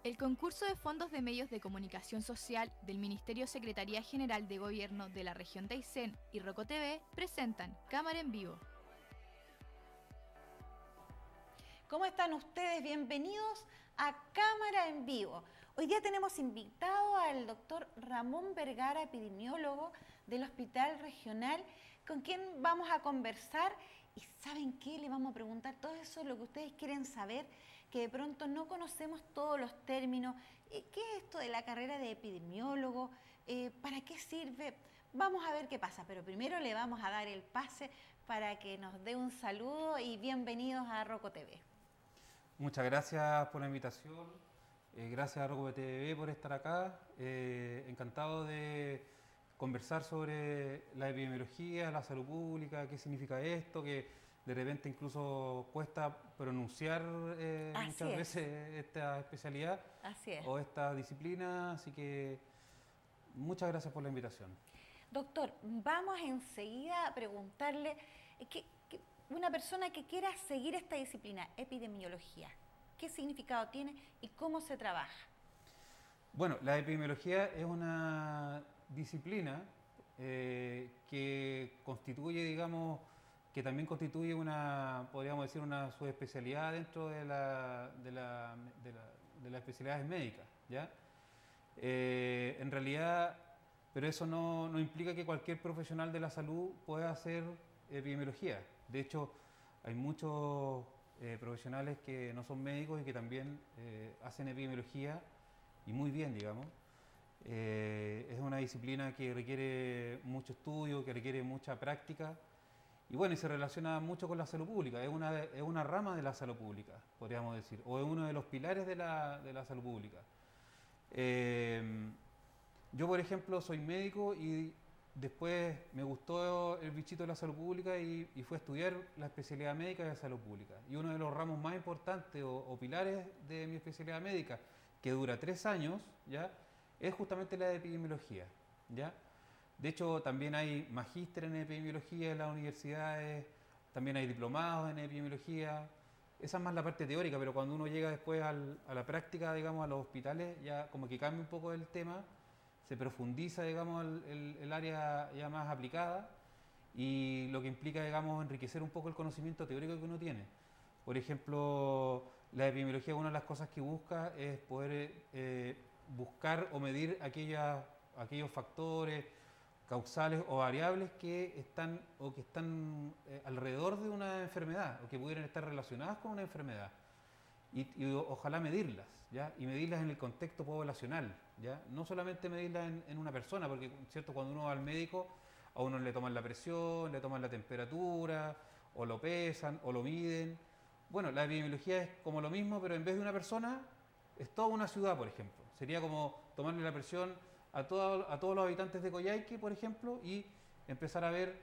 El concurso de fondos de medios de comunicación social del Ministerio Secretaría General de Gobierno de la Región de Aysén y Roco TV presentan Cámara en Vivo. ¿Cómo están ustedes? Bienvenidos a Cámara en Vivo. Hoy día tenemos invitado al doctor Ramón Vergara, epidemiólogo del Hospital Regional, con quien vamos a conversar. Y ¿saben qué? Le vamos a preguntar todo eso, lo que ustedes quieren saber, que de pronto no conocemos todos los términos. ¿Qué es esto de la carrera de epidemiólogo? ¿Para qué sirve? Vamos a ver qué pasa, pero primero le vamos a dar el pase para que nos dé un saludo y bienvenidos a Roco TV. Muchas gracias por la invitación, gracias a Roco TV por estar acá, encantado de conversar sobre la epidemiología, la salud pública, qué significa esto, que de repente incluso cuesta pronunciar muchas veces esta especialidad o esta disciplina, así que muchas gracias por la invitación. Doctor, vamos enseguida a preguntarle, una persona que quiera seguir esta disciplina, epidemiología, ¿qué significado tiene y cómo se trabaja? Bueno, la epidemiología es una disciplina que constituye, digamos, que también constituye una, podríamos decir, una subespecialidad dentro de las especialidades médicas, ¿ya? En realidad, pero eso no implica que cualquier profesional de la salud pueda hacer epidemiología. De hecho, hay muchos profesionales que no son médicos y que también hacen epidemiología, y muy bien, digamos. Es una disciplina que requiere mucho estudio, que requiere mucha práctica, y bueno, y se relaciona mucho con la salud pública. Es una rama de la salud pública, podríamos decir, o es uno de los pilares de la salud pública. Yo, por ejemplo, soy médico y después me gustó el bichito de la salud pública y fui a estudiar la especialidad médica de salud pública. Y uno de los ramos más importantes o pilares de mi especialidad médica, que dura 3 años, ¿ya?, es justamente la de epidemiología, ¿ya? De hecho, también hay magíster en epidemiología en las universidades, también hay diplomados en epidemiología. Esa es más la parte teórica, pero cuando uno llega después a la práctica, digamos, a los hospitales, ya como que cambia un poco el tema, se profundiza, digamos, el área ya más aplicada, y lo que implica, digamos, enriquecer un poco el conocimiento teórico que uno tiene. Por ejemplo, la epidemiología, una de las cosas que busca es poder buscar o medir aquellos factores causales o variables que están alrededor de una enfermedad o que pudieran estar relacionadas con una enfermedad. Y ojalá medirlas, ¿ya? Y medirlas en el contexto poblacional, ¿ya? No solamente medirlas en una persona, porque, ¿cierto?, cuando uno va al médico, a uno le toman la presión, le toman la temperatura, o lo pesan, o lo miden. Bueno, la epidemiología es como lo mismo, pero en vez de una persona, es toda una ciudad, por ejemplo. Sería como tomarle la presión a todos los habitantes de Coyhaique, por ejemplo, y empezar a ver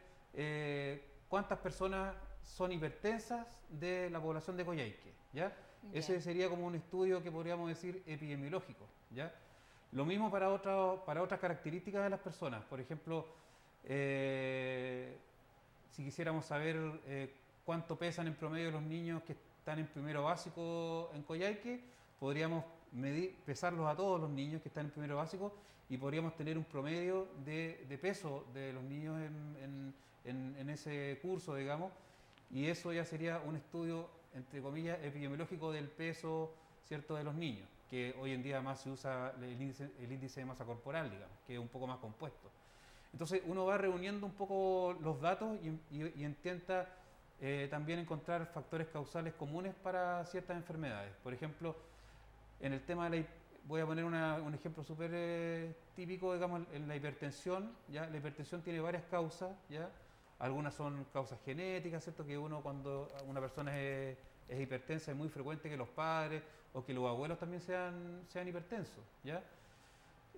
cuántas personas son hipertensas de la población de Coyhaique, ¿ya? Ese sería como un estudio que podríamos decir epidemiológico, ¿ya? Lo mismo para otras características de las personas. Por ejemplo, si quisiéramos saber cuánto pesan en promedio los niños que están en primero básico en Coyhaique, podríamos pesarlos a todos los niños que están en primero básico y podríamos tener un promedio de peso de los niños en ese curso, digamos, y eso ya sería un estudio, entre comillas, epidemiológico del peso, ¿cierto?, de los niños, que hoy en día más se usa el índice de masa corporal, digamos, que es un poco más compuesto. Entonces uno va reuniendo un poco los datos y intenta también encontrar factores causales comunes para ciertas enfermedades. Por ejemplo, en el tema de voy a poner un ejemplo súper típico, digamos, en la hipertensión, ¿ya? La hipertensión tiene varias causas, ¿ya? Algunas son causas genéticas, ¿cierto?, que cuando una persona es hipertensa, es muy frecuente que los padres o que los abuelos también sean hipertensos, ¿ya?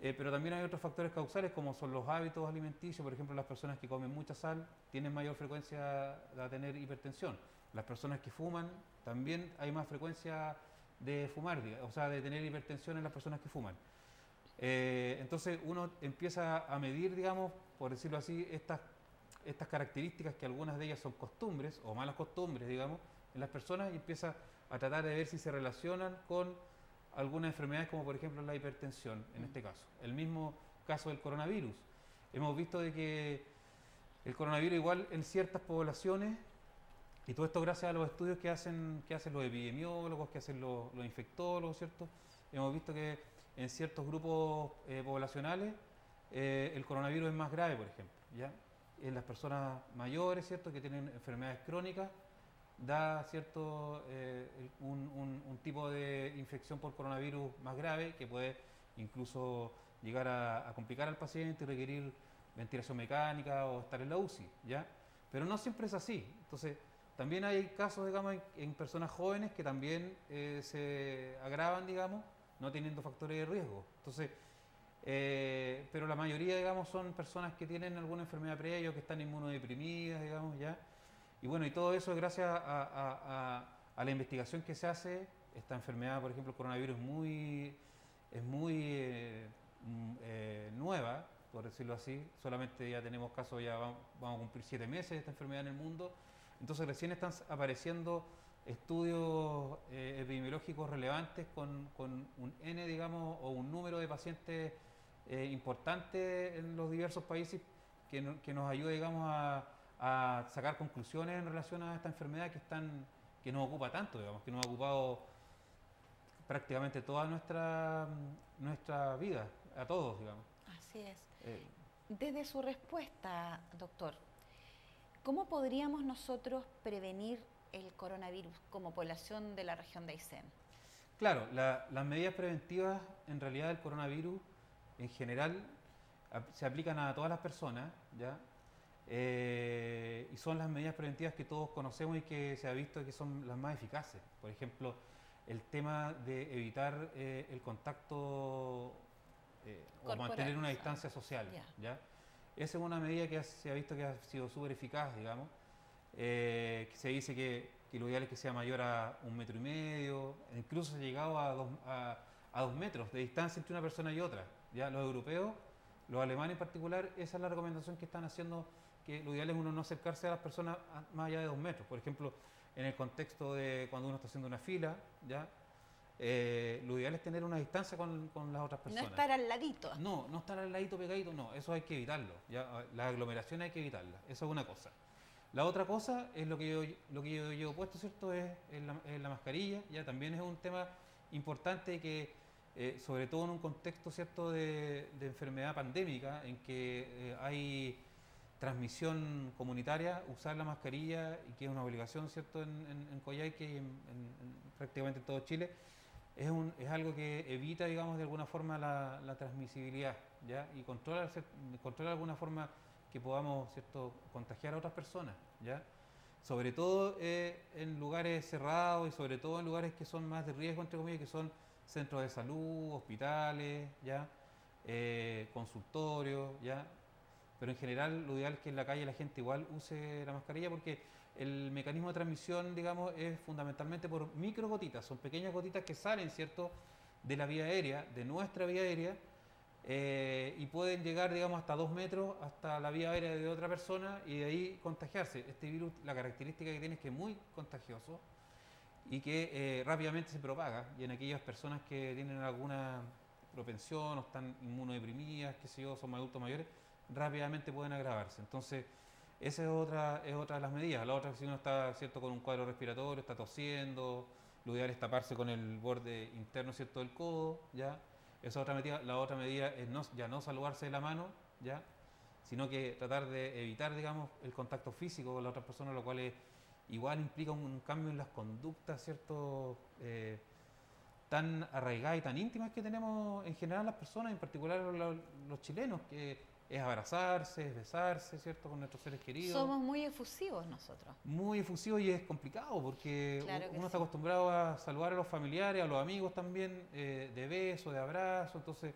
Pero también hay otros factores causales, como son los hábitos alimenticios. Por ejemplo, las personas que comen mucha sal tienen mayor frecuencia de tener hipertensión. Las personas que fuman, también hay más frecuencia de fumar, o sea, de tener hipertensión en las personas que fuman. Entonces uno empieza a medir, digamos, por decirlo así, estas características, que algunas de ellas son costumbres o malas costumbres, digamos, en las personas, y empieza a tratar de ver si se relacionan con algunas enfermedades como por ejemplo la hipertensión, en este caso. El mismo caso del coronavirus. Hemos visto de que el coronavirus igual en ciertas poblaciones, y todo esto gracias a los estudios que hacen los epidemiólogos, que hacen los infectólogos, ¿cierto? Hemos visto que en ciertos grupos poblacionales el coronavirus es más grave, por ejemplo, ¿ya? En las personas mayores, ¿cierto?, que tienen enfermedades crónicas, da cierto un tipo de infección por coronavirus más grave que puede incluso llegar a complicar al paciente y requerir ventilación mecánica o estar en la UCI, ¿ya? Pero no siempre es así. Entonces, también hay casos, digamos, en personas jóvenes que también se agravan, digamos, no teniendo factores de riesgo. Entonces, pero la mayoría, digamos, son personas que tienen alguna enfermedad previa o que están inmunodeprimidas, digamos, ¿ya? Y bueno, y todo eso es gracias a la investigación que se hace. Esta enfermedad, por ejemplo, el coronavirus, es muy nueva, por decirlo así. Solamente ya tenemos casos, ya vamos a cumplir 7 meses de esta enfermedad en el mundo. Entonces recién están apareciendo estudios epidemiológicos relevantes con un N, digamos, o un número de pacientes importante en los diversos países que nos ayude, digamos, a sacar conclusiones en relación a esta enfermedad que nos ocupa tanto, digamos, que nos ha ocupado prácticamente toda nuestra vida, a todos, digamos. Así es. Desde su respuesta, doctor, ¿cómo podríamos nosotros prevenir el coronavirus como población de la región de Aysén? Claro, las medidas preventivas en realidad del coronavirus en general se aplican a todas las personas, ¿ya? Y son las medidas preventivas que todos conocemos y que se ha visto que son las más eficaces. Por ejemplo, el tema de evitar el contacto o mantener una distancia social, ¿ya? Esa es una medida que se ha visto que ha sido súper eficaz, digamos. Que se dice que lo ideal es que sea mayor a 1,5 metros, incluso se ha llegado a 2 metros de distancia entre una persona y otra. ¿Ya? Los europeos, los alemanes en particular, esa es la recomendación que están haciendo, que lo ideal es uno no acercarse a las personas más allá de 2 metros. Por ejemplo, en el contexto de cuando uno está haciendo una fila, ¿ya? Lo ideal es tener una distancia con las otras personas. No estar al ladito. No estar al ladito pegadito, no, eso hay que evitarlo. ¿Ya? Las aglomeraciones hay que evitarlas, eso es una cosa. La otra cosa es lo que yo llevo puesto, ¿cierto? Es la mascarilla, ya también es un tema importante que, sobre todo en un contexto, ¿cierto?, de enfermedad pandémica, en que hay transmisión comunitaria, usar la mascarilla, y que es una obligación, ¿cierto?, en Coyhaique y en prácticamente en todo Chile, es algo que evita, digamos, de alguna forma la transmisibilidad, ¿ya? Y controla de alguna forma que podamos, ¿cierto?, contagiar a otras personas, ¿ya? Sobre todo en lugares cerrados y sobre todo en lugares que son más de riesgo, entre comillas, que son centros de salud, hospitales, ¿ya? Consultorios, ¿ya? Pero en general lo ideal es que en la calle la gente igual use la mascarilla, porque el mecanismo de transmisión, digamos, es fundamentalmente por microgotitas, son pequeñas gotitas que salen, ¿cierto?, de la vía aérea, de nuestra vía aérea, y pueden llegar, digamos, hasta 2 metros hasta la vía aérea de otra persona y de ahí contagiarse. Este virus, la característica que tiene es que es muy contagioso y que rápidamente se propaga, y en aquellas personas que tienen alguna propensión o están inmunodeprimidas, qué sé yo, son adultos mayores, rápidamente pueden agravarse. Entonces, esa es otra de las medidas. La otra, si uno está, ¿cierto?, con un cuadro respiratorio, está tosiendo, lo ideal es taparse con el borde interno, ¿cierto?, del codo, ¿ya? Esa otra medida. La otra medida es ya no saludarse de la mano, ¿ya?, sino que tratar de evitar, digamos, el contacto físico con la otra persona, lo cual igual implica un cambio en las conductas, ¿cierto?, tan arraigadas y tan íntimas que tenemos en general las personas, en particular los chilenos, que es abrazarse, es besarse, ¿cierto?, con nuestros seres queridos. Somos muy efusivos nosotros. Muy efusivos, y es complicado porque Claro que uno está sí. acostumbrado a saludar a los familiares, a los amigos también, de beso, de abrazo. Entonces,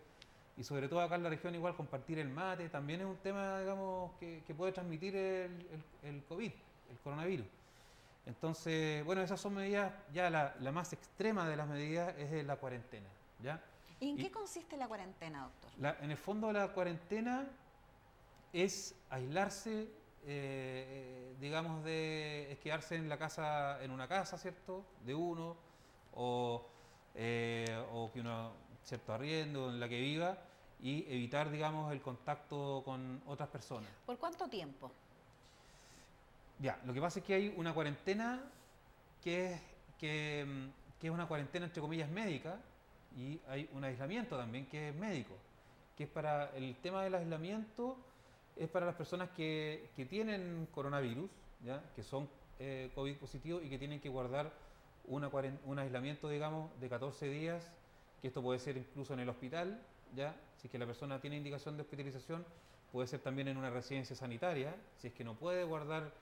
y sobre todo acá en la región igual compartir el mate también es un tema, digamos, que puede transmitir el COVID, el coronavirus. Entonces, bueno, esas son medidas. Ya la más extrema de las medidas es la cuarentena, ¿ya? ¿Y en qué consiste la cuarentena, doctor? En el fondo, la cuarentena es aislarse, digamos, es quedarse en una casa, ¿cierto?, de uno, o o que uno, cierto, arriendo en la que viva, y evitar, digamos, el contacto con otras personas. ¿Por cuánto tiempo? Ya, lo que pasa es que hay una cuarentena que es, que es una cuarentena entre comillas médica, y hay un aislamiento también que es médico, que es para el tema del aislamiento, es para las personas que tienen coronavirus, ¿ya? Que son COVID positivos y que tienen que guardar un aislamiento, digamos, de 14 días, que esto puede ser incluso en el hospital, ¿ya? Si es que la persona tiene indicación de hospitalización, puede ser también en una residencia sanitaria, si es que no puede guardar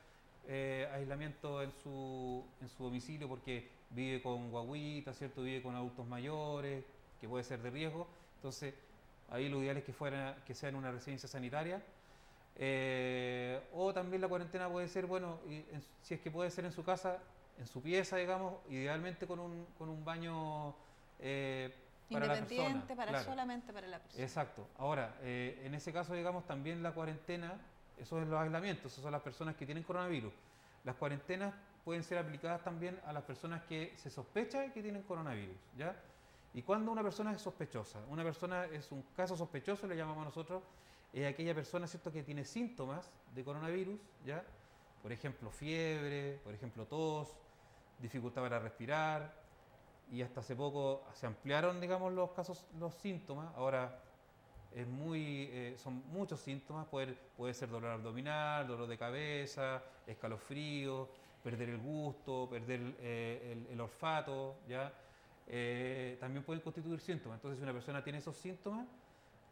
aislamiento en su domicilio porque vive con guaguitas, ¿cierto? Vive con adultos mayores, que puede ser de riesgo. Entonces, ahí lo ideal es que sea en una residencia sanitaria. O también la cuarentena puede ser, bueno, si es que puede ser en su casa, en su pieza, digamos, idealmente con un baño para la persona. Independiente, Claro. solamente para la persona. Exacto. Ahora, en ese caso, digamos, también la cuarentena, eso es los aislamientos, esas son las personas que tienen coronavirus. Las cuarentenas pueden ser aplicadas también a las personas que se sospecha que tienen coronavirus, ¿ya? ¿Y cuando una persona es sospechosa? Una persona es un caso sospechoso, le llamamos nosotros, es aquella persona, ¿cierto?, que tiene síntomas de coronavirus, ¿ya? Por ejemplo, fiebre, por ejemplo, tos, dificultad para respirar, y hasta hace poco se ampliaron, digamos, los síntomas. Ahora son muchos síntomas, puede ser dolor abdominal, dolor de cabeza, escalofrío, perder el gusto, perder el olfato, ¿ya? También pueden constituir síntomas. Entonces, si una persona tiene esos síntomas,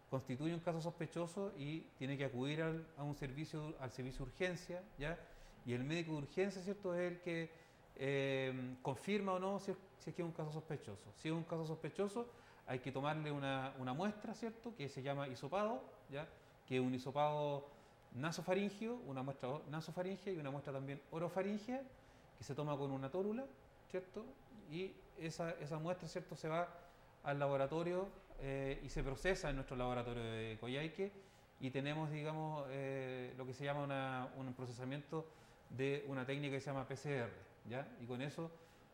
constituye un caso sospechoso y tiene que acudir al servicio de urgencia, ¿ya? Y el médico de urgencia, ¿cierto?, es el que confirma o no si es que es un caso sospechoso. Si es un caso sospechoso, hay que tomarle una muestra, ¿cierto?, que se llama hisopado, ¿ya? Que es un hisopado nasofaringeo, una muestra nasofaringea y una muestra también orofaringea, que se toma con una tórula, ¿cierto? Y esa muestra, ¿cierto?, se va al laboratorio y se procesa en nuestro laboratorio de Coyhaique, y tenemos, digamos, lo que se llama un procesamiento de una técnica que se llama PCR, ¿ya? Y con eso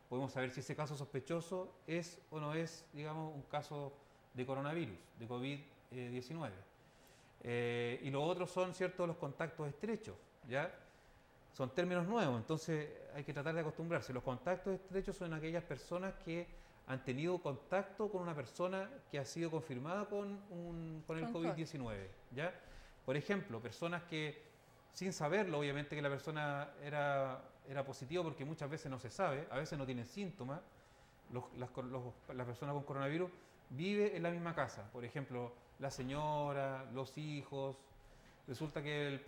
podemos saber si ese caso sospechoso es o no es, digamos, un caso de coronavirus, de COVID-19. Y lo otro son, ¿cierto?, los contactos estrechos, ¿ya? Son términos nuevos, entonces hay que tratar de acostumbrarse. Los contactos estrechos son aquellas personas que han tenido contacto con una persona que ha sido confirmada con el COVID-19, ¿ya? Por ejemplo, personas que, sin saberlo, obviamente que la persona era positiva, porque muchas veces no se sabe, a veces no tienen síntomas, las personas con coronavirus viven en la misma casa. Por ejemplo, la señora, los hijos. Resulta que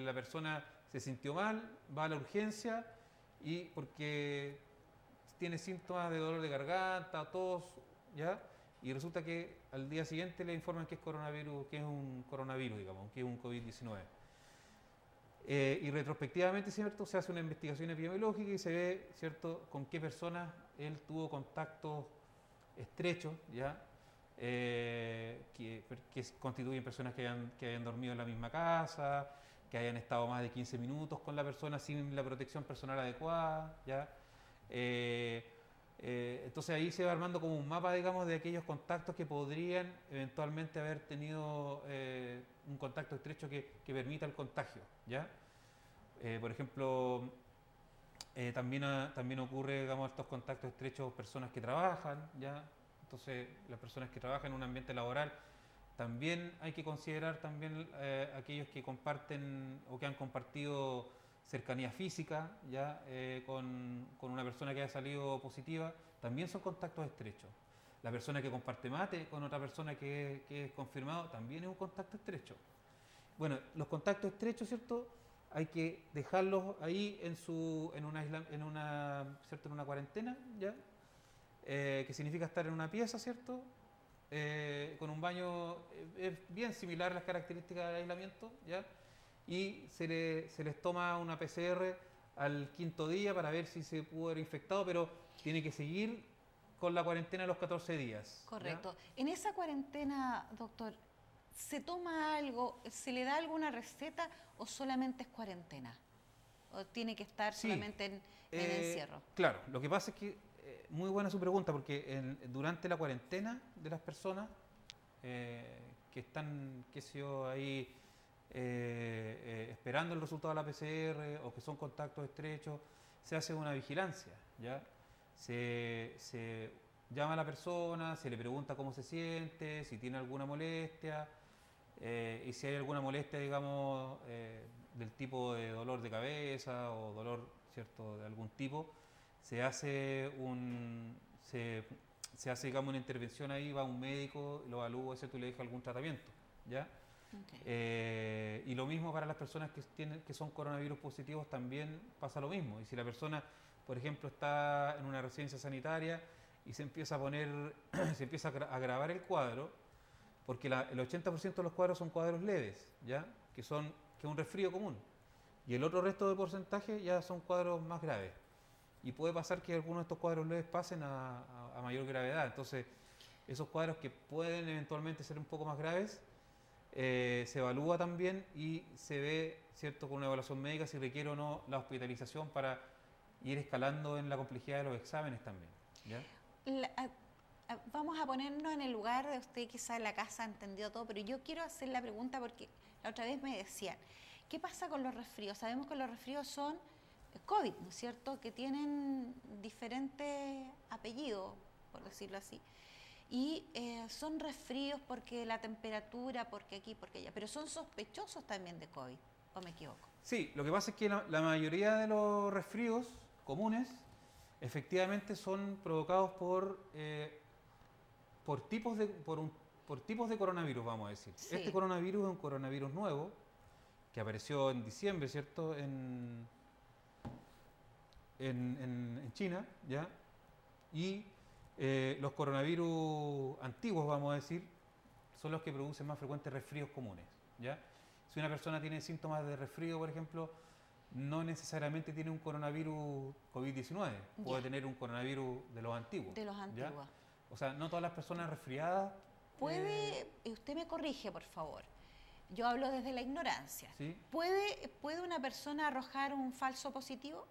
la persona se sintió mal, va a la urgencia y porque tiene síntomas de dolor de garganta, tos, ¿ya? Y resulta que al día siguiente le informan que es coronavirus, que es un coronavirus, digamos, que es un COVID-19. Y retrospectivamente, ¿cierto?, se hace una investigación epidemiológica y se ve, ¿cierto?, con qué personas él tuvo contactos estrechos, ¿ya? Que constituyen personas que hayan dormido en la misma casa, que hayan estado más de 15 minutos con la persona sin la protección personal adecuada, ¿ya? Entonces ahí se va armando como un mapa, digamos, de aquellos contactos que podrían eventualmente haber tenido un contacto estrecho que permita el contagio, ¿ya? Por ejemplo, también ocurre, digamos, estos contactos estrechos personas que trabajan, ¿ya? Entonces, las personas que trabajan en un ambiente laboral, también hay que considerar también aquellos que comparten o que han compartido cercanía física, ¿ya? Con una persona que haya salido positiva, también son contactos estrechos. La persona que comparte mate con otra persona que es confirmado, también es un contacto estrecho. Bueno, los contactos estrechos, ¿cierto?, hay que dejarlos ahí en una cuarentena, ¿ya? Que significa estar en una pieza, ¿cierto?, con un baño bien similar a las características del aislamiento, ¿ya? Y se les toma una PCR al 5.º día para ver si se pudo haber infectado, pero tiene que seguir con la cuarentena los 14 días. Correcto. ¿Ya? En esa cuarentena, doctor, ¿se toma algo, se le da alguna receta o solamente es cuarentena? ¿O tiene que estar solamente en encierro? Claro, lo que pasa es que muy buena su pregunta, porque durante la cuarentena de las personas que están, qué sé yo, ahí esperando el resultado de la PCR o que son contactos estrechos, se hace una vigilancia, ¿ya? Se llama a la persona, se le pregunta cómo se siente, si tiene alguna molestia, y si hay alguna molestia, digamos, del tipo de dolor de cabeza o dolor, ¿cierto?, de algún tipo, se hace digamos, una intervención ahí, va un médico, lo evalúa, ¿cierto?, y le deja algún tratamiento, ¿ya? Okay. Y lo mismo para las personas que son coronavirus positivos, también pasa lo mismo. Y si la persona, por ejemplo, está en una residencia sanitaria y se empieza a se empieza a agravar el cuadro, porque el 80% de los cuadros son cuadros leves, ¿ya? Que es un resfrío común. Y el otro resto de porcentaje ya son cuadros más graves. Y puede pasar que algunos de estos cuadros leves pasen a mayor gravedad. Entonces, esos cuadros que pueden eventualmente ser un poco más graves, se evalúa también y se ve, ¿cierto?, con una evaluación médica si requiere o no la hospitalización para ir escalando en la complejidad de los exámenes también, ¿ya? Vamos a ponernos en el lugar de usted, quizá en la casa entendió todo, pero yo quiero hacer la pregunta porque la otra vez me decían, ¿qué pasa con los resfríos? Sabemos que los resfríos son COVID, ¿no es cierto?, que tienen diferentes apellidos, por decirlo así. Y son resfríos porque la temperatura, porque aquí, porque allá, pero son sospechosos también de COVID, ¿o me equivoco? Sí, lo que pasa es que la mayoría de los resfríos comunes efectivamente son provocados por tipos de coronavirus, vamos a decir. Sí. Este coronavirus es un coronavirus nuevo que apareció en diciembre, ¿cierto?, en China, ¿ya? Y los coronavirus antiguos, vamos a decir, son los que producen más frecuentes resfríos comunes, ¿ya? Si una persona tiene síntomas de resfrío, por ejemplo, no necesariamente tiene un coronavirus COVID-19, puede tener un coronavirus de los antiguos. De los antiguos. ¿Ya? O sea, no todas las personas resfriadas... Usted me corrige, por favor. Yo hablo desde la ignorancia. ¿Sí? ¿Puede una persona arrojar un falso positivo?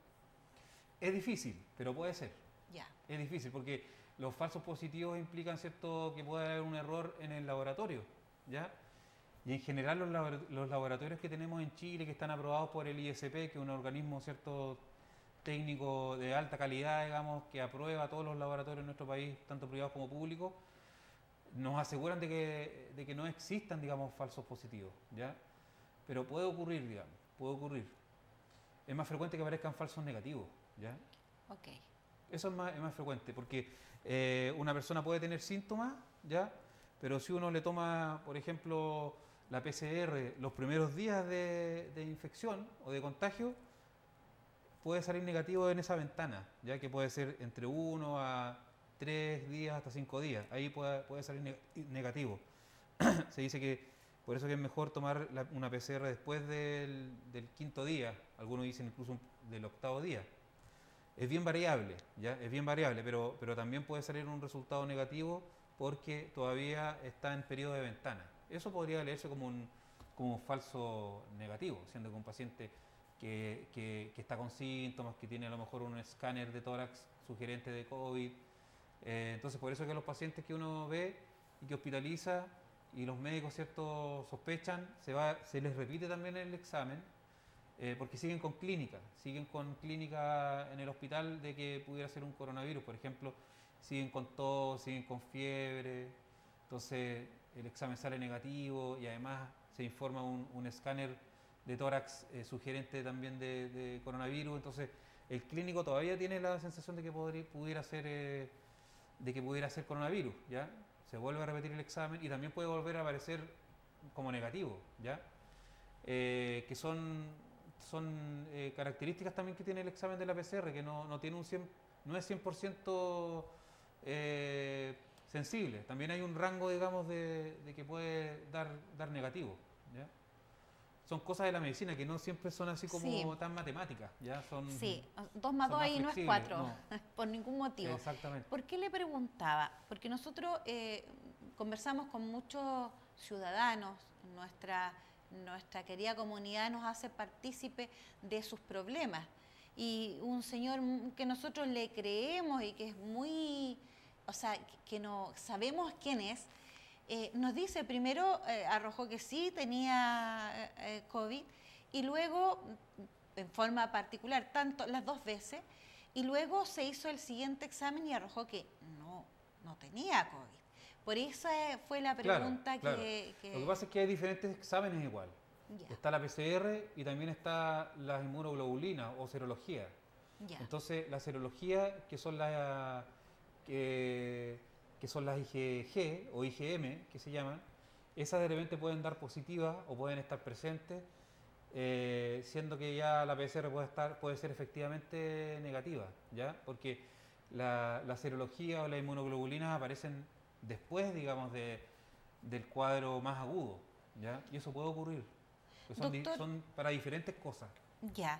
Es difícil, pero puede ser. Ya. Es difícil porque los falsos positivos implican, ¿cierto?, que puede haber un error en el laboratorio, ¿ya? Y en general los laboratorios que tenemos en Chile, que están aprobados por el ISP, que es un organismo, ¿cierto?, técnico de alta calidad, digamos, que aprueba todos los laboratorios en nuestro país, tanto privados como públicos, nos aseguran de que no existan, digamos, falsos positivos, ¿ya? Pero puede ocurrir, digamos, puede ocurrir. Es más frecuente que aparezcan falsos negativos, ¿ya? Ok. Eso es más frecuente, porque una persona puede tener síntomas, ¿ya? Pero si uno le toma, por ejemplo, la PCR los primeros días de infección o de contagio, puede salir negativo en esa ventana, ya que puede ser entre 1 a 3 días hasta 5 días. Ahí puede salir negativo. Se dice que por eso que es mejor tomar una PCR después del 5.º día. Algunos dicen incluso del 8.º día. Es bien variable, ¿ya? Es bien variable, pero también puede salir un resultado negativo porque todavía está en periodo de ventana. Eso podría leerse como un falso negativo, siendo que un paciente que está con síntomas, que tiene a lo mejor un escáner de tórax sugerente de COVID. Entonces, por eso que los pacientes que uno ve y que hospitaliza y los médicos, ¿cierto?, sospechan, se les repite también el examen, porque siguen con clínica en el hospital de que pudiera ser un coronavirus. Por ejemplo, siguen con tos, siguen con fiebre, entonces el examen sale negativo y además se informa un escáner de tórax sugerente también de coronavirus. Entonces el clínico todavía tiene la sensación de que pudiera ser coronavirus, ¿ya? Se vuelve a repetir el examen y también puede volver a aparecer como negativo, ¿ya? Que son características también que tiene el examen de la PCR, que no es 100% sensible. También hay un rango, digamos, de que puede dar negativo, ¿ya? Son cosas de la medicina que no siempre son así como tan matemáticas, ¿ya? Son 2 más 2 ahí no es 4, no. por ningún motivo. Exactamente. ¿Por qué le preguntaba? Porque nosotros conversamos con muchos ciudadanos, nuestra querida comunidad nos hace partícipe de sus problemas. y un señor que nosotros le creemos y que es muy, o sea, que no sabemos quién es, nos dice primero, arrojó que sí tenía COVID y luego, en forma particular, tanto las 2 veces, y luego se hizo el siguiente examen y arrojó que no tenía COVID. Por eso fue la pregunta claro. que... Lo que pasa es que hay diferentes exámenes igual. Ya. Está la PCR y también está las inmunoglobulinas o serología. Ya. Entonces, la serología, que son las IgG o IgM, que se llaman, esas de repente pueden dar positivas o pueden estar presentes, siendo que ya la PCR puede ser efectivamente negativa, ¿ya? Porque la serología o las inmunoglobulinas aparecen después, digamos, del cuadro más agudo, ¿ya? Y eso puede ocurrir. Son para diferentes cosas. Ya.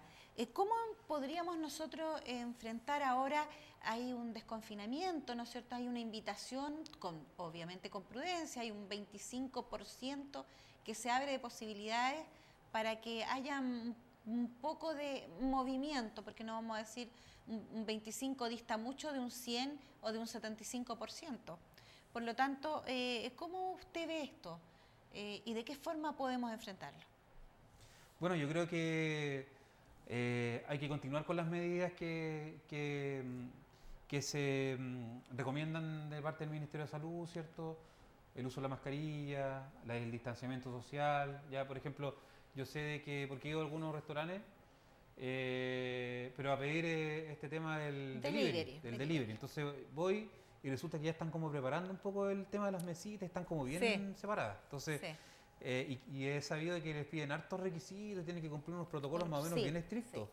¿Cómo podríamos nosotros enfrentar ahora? Hay un desconfinamiento, ¿no es cierto? Hay una invitación, obviamente con prudencia, hay un 25% que se abre de posibilidades para que haya un poco de movimiento, porque no vamos a decir un 25 dista mucho de un 100 o de un 75%. Por lo tanto, ¿cómo usted ve esto? ¿Y de qué forma podemos enfrentarlo? Bueno, yo creo que hay que continuar con las medidas que se recomiendan de parte del Ministerio de Salud, ¿cierto? El uso de la mascarilla, el distanciamiento social. Ya, por ejemplo, yo sé de que, porque he ido a algunos restaurantes, pero a pedir este tema del delivery. Entonces voy y resulta que ya están como preparando un poco el tema de las mesitas, están como bien separadas. Entonces, y he sabido de que les piden hartos requisitos, tienen que cumplir unos protocolos más o menos bien estrictos.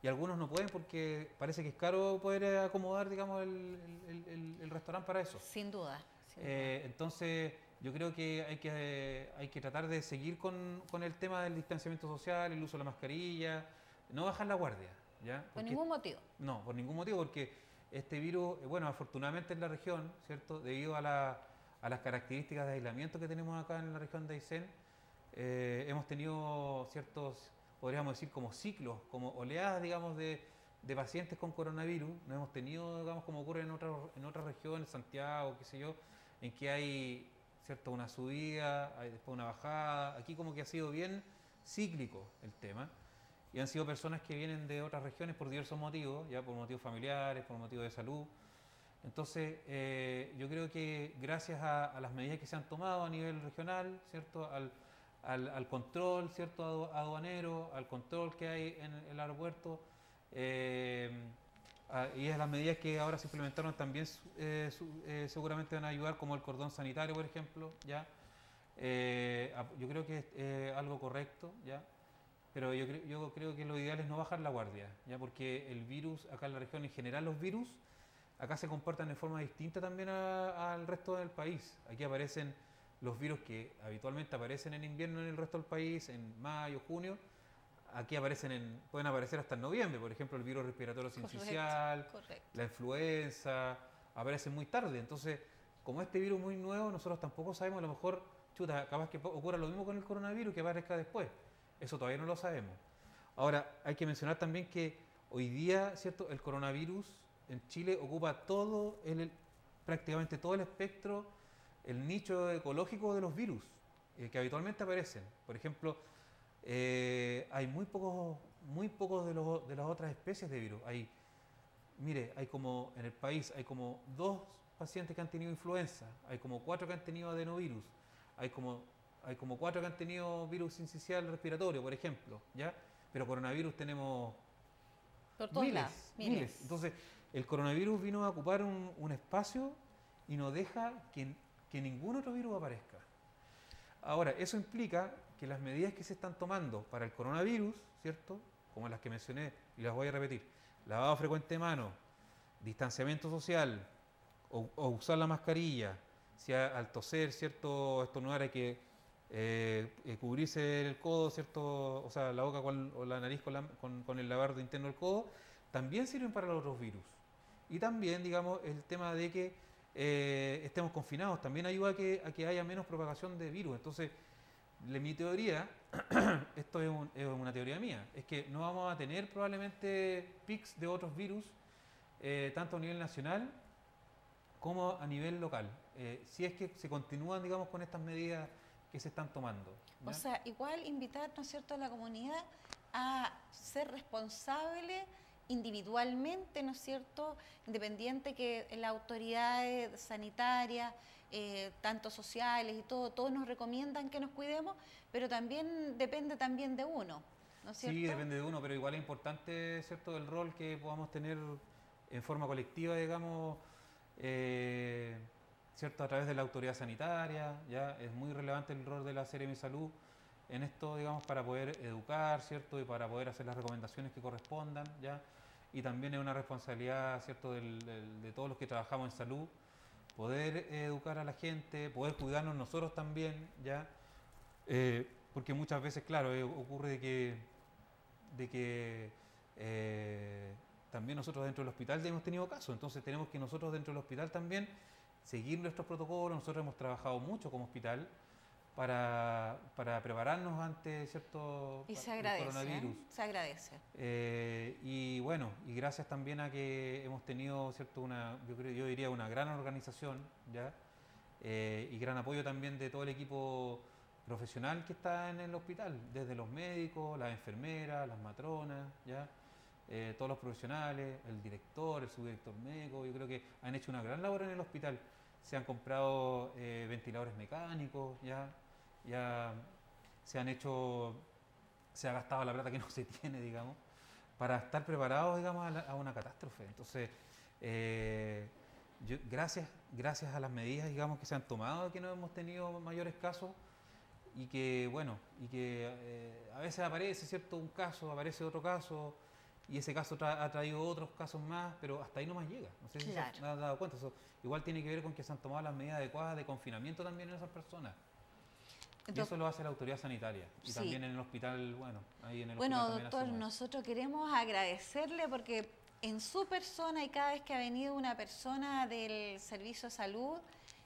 Y algunos no pueden porque parece que es caro poder acomodar, digamos, el restaurante para eso. Sin duda. Entonces, yo creo que hay que tratar de seguir con el tema del distanciamiento social, el uso de la mascarilla, no bajar la guardia, ¿ya? ¿Por ningún motivo? No, por ningún motivo, porque este virus, bueno, afortunadamente en la región, ¿cierto? Debido a las características de aislamiento que tenemos acá en la región de Aysén, hemos tenido ciertos, podríamos decir, como ciclos, como oleadas, digamos, de pacientes con coronavirus. No hemos tenido, digamos, como ocurre en otras regiones, Santiago, qué sé yo, en que hay, ¿cierto?, una subida, hay después una bajada. Aquí como que ha sido bien cíclico el tema. Y han sido personas que vienen de otras regiones por diversos motivos, ya por motivos familiares, por motivos de salud. Entonces, yo creo que gracias a las medidas que se han tomado a nivel regional, ¿cierto?, al control, ¿cierto?, aduanero, al control que hay en el aeropuerto, y a las medidas que ahora se implementaron también seguramente van a ayudar, como el cordón sanitario, por ejemplo, ¿ya? Yo creo que es algo correcto, ¿ya? Pero yo creo que lo ideal es no bajar la guardia, ¿ya? Porque el virus, acá en la región en general, los virus acá se comportan de forma distinta también al resto del país. Aquí aparecen los virus que habitualmente aparecen en invierno en el resto del país, en mayo, junio. Aquí pueden aparecer hasta en noviembre, por ejemplo, el virus respiratorio sincicial, la influenza, aparecen muy tarde. Entonces, como este virus es muy nuevo, nosotros tampoco sabemos, a lo mejor, capaz que ocurra lo mismo con el coronavirus, que aparezca después. Eso todavía no lo sabemos. Ahora, hay que mencionar también que hoy día, ¿cierto?, el coronavirus en Chile ocupa prácticamente todo el espectro, el nicho ecológico de los virus que habitualmente aparecen. Por ejemplo, hay muy pocos de las otras especies de virus. Hay como en el país hay como 2 pacientes que han tenido influenza, hay como 4 que han tenido adenovirus, hay como 4 que han tenido virus sincicial respiratorio, por ejemplo, ¿ya? Pero coronavirus tenemos por todos lados, miles. Entonces, el coronavirus vino a ocupar un espacio y no deja que ningún otro virus aparezca. Ahora, eso implica que las medidas que se están tomando para el coronavirus, ¿cierto?, como las que mencioné y las voy a repetir: lavado frecuente de manos, distanciamiento social, o usar la mascarilla, si al toser, ¿cierto?, estornudar hay que cubrirse el codo, ¿cierto?, o sea, la boca o la nariz con el lavado interno del codo, también sirven para los otros virus. Y también, digamos, el tema de que estemos confinados también ayuda a que haya menos propagación de virus. Entonces, mi teoría, esto es una teoría mía, es que no vamos a tener probablemente pics de otros virus, tanto a nivel nacional como a nivel local, si es que se continúan, digamos, con estas medidas que se están tomando, ¿ya? O sea, igual invitar, ¿no es cierto?, a la comunidad a ser responsable individualmente, ¿no es cierto?, independiente que las autoridades sanitarias, tanto sociales y todo, todos nos recomiendan que nos cuidemos, pero también depende también de uno, ¿no es cierto? Sí, depende de uno, pero igual es importante, ¿cierto?, el rol que podamos tener en forma colectiva, digamos, ¿cierto?, a través de la autoridad sanitaria, ya es muy relevante el rol de la Seremi de Salud en esto, digamos, para poder educar, ¿cierto?, y para poder hacer las recomendaciones que correspondan, ya, y también es una responsabilidad, ¿cierto?, de todos los que trabajamos en salud, poder educar a la gente, poder cuidarnos nosotros también, ya, porque muchas veces, claro, ocurre de que también nosotros dentro del hospital hemos tenido casos, entonces tenemos que nosotros dentro del hospital también seguir nuestros protocolos. Nosotros hemos trabajado mucho como hospital para prepararnos ante cierto Y se el agradece, coronavirus. se agradece. Y bueno, y gracias también a que hemos tenido, ¿cierto?, yo diría una gran organización, ¿ya? Y gran apoyo también de todo el equipo profesional que está en el hospital, desde los médicos, las enfermeras, las matronas, ¿ya? Todos los profesionales, el director, el subdirector médico, yo creo que han hecho una gran labor en el hospital. Se han comprado ventiladores mecánicos, ya se ha gastado la plata que no se tiene, digamos, para estar preparados, digamos, a una catástrofe. Entonces, gracias a las medidas, digamos, que se han tomado, que no hemos tenido mayores casos, y que, bueno, a veces aparece, ¿cierto?, un caso, aparece otro caso, y ese caso ha traído otros casos más, pero hasta ahí no más llega. No sé si Claro. se han dado cuenta. Eso igual tiene que ver con que se han tomado las medidas adecuadas de confinamiento también en esas personas. Y eso lo hace la autoridad sanitaria. Y Sí. también en el hospital, bueno, ahí en el Bueno, hospital también doctor, hacemos eso. nosotros queremos agradecerle porque en su persona y cada vez que ha venido una persona del servicio de salud,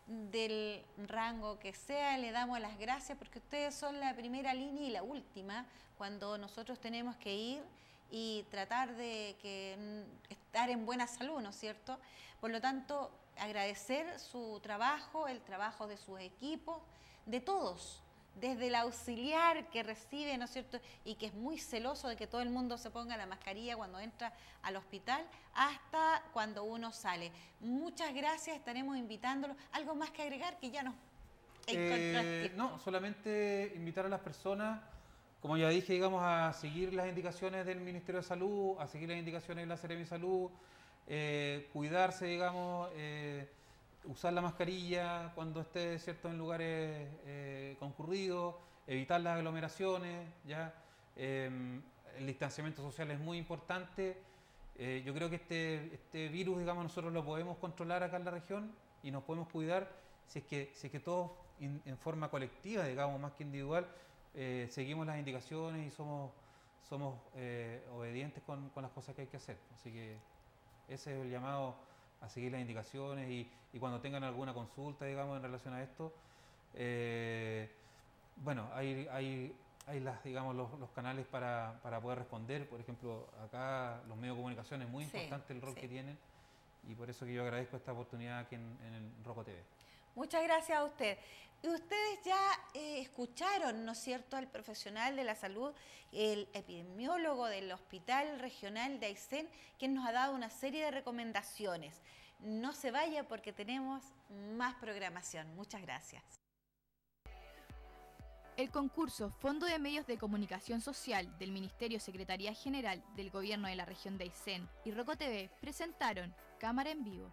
del rango que sea, le damos las gracias porque ustedes son la primera línea y la última cuando nosotros tenemos que ir y tratar de estar en buena salud, ¿no es cierto? Por lo tanto, agradecer su trabajo, el trabajo de sus equipos, de todos, desde el auxiliar que recibe, ¿no es cierto?, y que es muy celoso de que todo el mundo se ponga la mascarilla cuando entra al hospital, hasta cuando uno sale. Muchas gracias, estaremos invitándolos. ¿Algo más que agregar que ya nos encontraste? No, solamente invitar a las personas, como ya dije, digamos, a seguir las indicaciones del Ministerio de Salud, a seguir las indicaciones de la Seremi de Salud, cuidarse, digamos, usar la mascarilla cuando esté, ¿cierto?, en lugares concurridos, evitar las aglomeraciones, ¿ya? El distanciamiento social es muy importante. Yo creo que este virus, digamos, nosotros lo podemos controlar acá en la región y nos podemos cuidar si es que todos en forma colectiva, digamos, más que individual, seguimos las indicaciones y somos obedientes con las cosas que hay que hacer. Así que ese es el llamado a seguir las indicaciones y cuando tengan alguna consulta, digamos, en relación a esto, bueno, hay digamos, los canales para poder responder. Por ejemplo, acá los medios de comunicación es muy importante el rol que tienen, y por eso que yo agradezco esta oportunidad aquí en Roco TV. Muchas gracias a usted. Y ustedes ya escucharon, ¿no es cierto?, al profesional de la salud, el epidemiólogo del Hospital Regional de Aysén, quien nos ha dado una serie de recomendaciones. No se vaya porque tenemos más programación. Muchas gracias. El concurso Fondo de Medios de Comunicación Social del Ministerio Secretaría General del Gobierno de la Región de Aysén y Roco TV presentaron Cámara en Vivo.